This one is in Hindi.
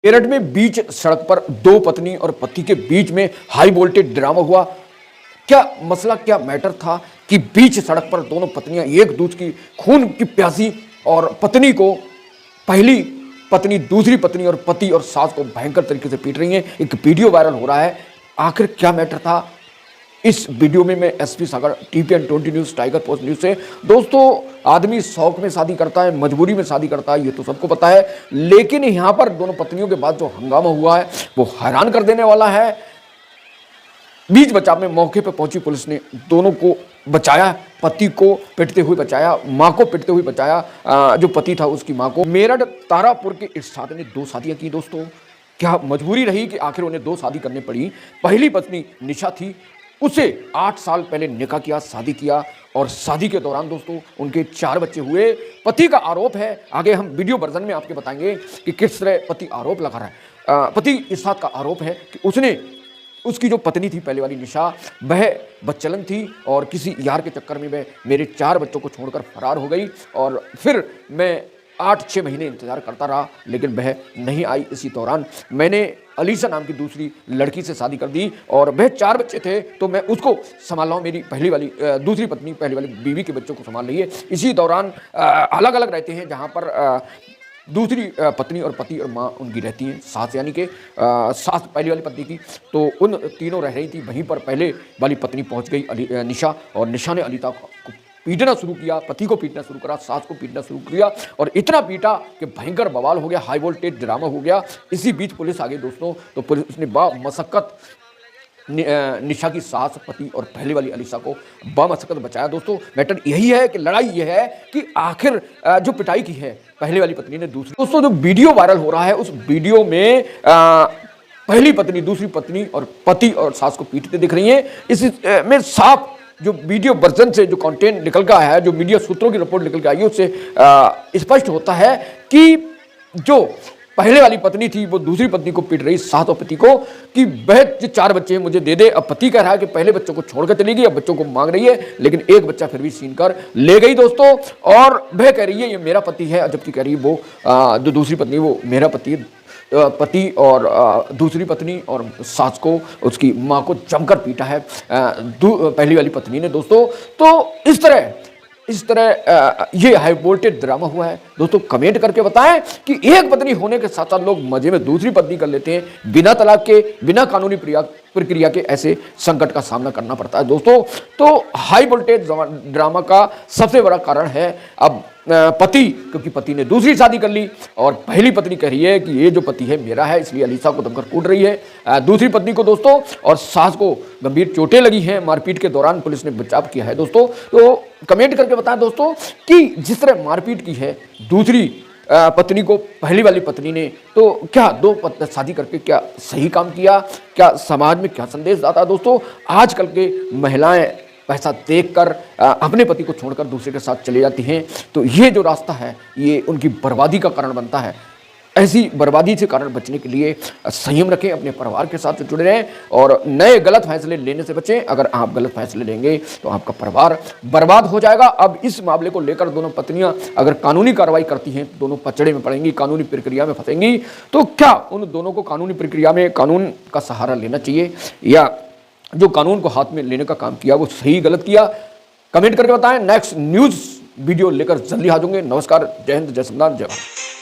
मेरठ में बीच सड़क पर दो पत्नी और पति के बीच में हाई वोल्टेज ड्रामा हुआ। क्या मसला, क्या मैटर था कि बीच सड़क पर दोनों पत्नियां एक दूसरे की खून की प्यासी और पत्नी को, पहली पत्नी दूसरी पत्नी और पति और सास को भयंकर तरीके से पीट रही हैं। एक वीडियो वायरल हो रहा है। आखिर क्या मैटर था, इस वीडियो में मैं SP Sagar, TPN 20 news, tiger post news से। दोस्तों, आदमी शौक में शादी करता है, मजबूरी में शादी करता है, ये तो सबको पता है। लेकिन यहाँ पर दोनों पत्नियों के बाद जो हंगामा हुआ है वो हैरान कर देने वाला है। बीच बचाव में मौके पर पहुंची पुलिस ने दोनों को बचाया, पति को पिटते हुए बचाया, मां को पिटते हुए बचाया, जो पति था उसकी मां को। मेरठ तारापुर के इस छात्र ने दो शादियां की। दोस्तों, क्या मजबूरी रही कि आखिर उन्हें दो शादी करनी पड़ी। पहली पत्नी निशा थी, उसे 8 साल पहले निकाह किया, शादी किया और शादी के दौरान दोस्तों उनके 4 बच्चे हुए। पति का आरोप है, आगे हम वीडियो वर्जन में आपके बताएंगे कि किस तरह पति आरोप लगा रहा है। पति इस बात का आरोप है कि उसकी जो पत्नी थी पहले वाली निशा, वह बच्चलन थी और किसी यार के चक्कर में वह मेरे 4 बच्चों को छोड़कर फरार हो गई और फिर मैं 8-6 महीने इंतजार करता रहा, लेकिन वह नहीं आई। इसी दौरान मैंने अलीशा नाम की दूसरी लड़की से शादी कर दी और वह 4 बच्चे थे तो मैं उसको संभाल रहा हूँ। मेरी दूसरी पत्नी पहली वाली बीवी के बच्चों को संभाल रही है। इसी दौरान अलग अलग रहते हैं, जहाँ पर दूसरी पत्नी और पति और माँ उनकी रहती हैं, सास यानी कि सास पहली वाली पत्नी की, तो उन तीनों रह रही थी। वहीं पर पहले वाली पत्नी पहुँच गई निशा, और निशा ने अलीता को पीटना शुरू किया, पति को पीटना शुरू करा, सास को पीटना शुरू किया और इतना पीटा कि भयंकर बवाल हो गया, हाई वोल्टेज ड्रामा हो गया। इसी बीच पुलिस आ गई दोस्तों, तो पुलिस ने बामशक्कत निशा की सास, पति और पहले वाली अलीशा को बामशक्कत बचाया। दोस्तों, मैटर यही है कि लड़ाई यह है कि आखिर जो पिटाई की है पहले वाली पत्नी ने दूसरी। दोस्तों, जो वीडियो वायरल हो रहा है उस वीडियो में पहली पत्नी दूसरी पत्नी और पति और सास को पीटते दिख रही हैं। इसमें साफ जो वीडियो वर्जन से जो कंटेंट निकल के आया है, जो मीडिया सूत्रों की रिपोर्ट निकल के आई है, उससे स्पष्ट होता है कि जो पहले वाली पत्नी थी वो दूसरी पत्नी को पीट रही, सास और पति को, कि वह जो 4 बच्चे हैं मुझे दे दे। अब पति कह रहा है कि पहले बच्चों को छोड़कर चली गई, अब बच्चों को मांग रही है, लेकिन एक बच्चा फिर भी छीन कर ले गई दोस्तों। और वह कह रही है ये मेरा पति है, जबकि कह रही है वो जो दूसरी पत्नी वो मेरा पति है। पति और दूसरी पत्नी और सास को, उसकी मां को जमकर पीटा है पहली वाली पत्नी ने दोस्तों। तो इस तरह ये हाई वोल्टेज ड्रामा हुआ है। दोस्तों, कमेंट करके बताएं कि एक पत्नी होने के साथ साथ लोग मजे में दूसरी पत्नी कर लेते हैं, बिना तलाक के, बिना कानूनी प्रक्रिया के ऐसे संकट का सामना करना पड़ता है दोस्तों। तो हाई वोल्टेज ड्रामा का सबसे बड़ा कारण है अब पति, क्योंकि पति ने दूसरी शादी कर ली और पहली पत्नी कह रही है कि ये जो पति है मेरा है, इसलिए अलीशा को दमकर कूट रही है दूसरी पत्नी को दोस्तों। और सास को गंभीर चोटें लगी हैं, मारपीट के दौरान पुलिस ने बचाव किया है दोस्तों। तो कमेंट करके बताएं दोस्तों कि जिस तरह मारपीट की है दूसरी पत्नी को पहली वाली पत्नी ने, तो क्या दो शादी करके क्या सही काम किया, क्या समाज में क्या संदेश आता है दोस्तों। आजकल के महिलाएं पैसा देखकर अपने पति को छोड़कर दूसरे के साथ चली जाती हैं, तो ये जो रास्ता है ये उनकी बर्बादी का कारण बनता है। ऐसी बर्बादी से कारण बचने के लिए संयम रखें, अपने परिवार के साथ जुड़े रहें और नए गलत फैसले लेने से बचें। अगर आप गलत फैसले लेंगे तो आपका परिवार बर्बाद हो जाएगा। अब इस मामले को लेकर दोनों पत्नियां अगर कानूनी कार्रवाई करती हैं, दोनों पचड़े में पड़ेंगी, कानूनी प्रक्रिया में फंसेंगी। तो क्या उन दोनों को कानूनी प्रक्रिया में कानून का सहारा लेना चाहिए, या जो कानून को हाथ में लेने का काम किया वो सही गलत किया? कमेंट करके बताएं। नेक्स्ट न्यूज़ वीडियो लेकर जल्दी आ जाऊंगे। नमस्कार, जय हिंद, जय संविधान, जय भारत।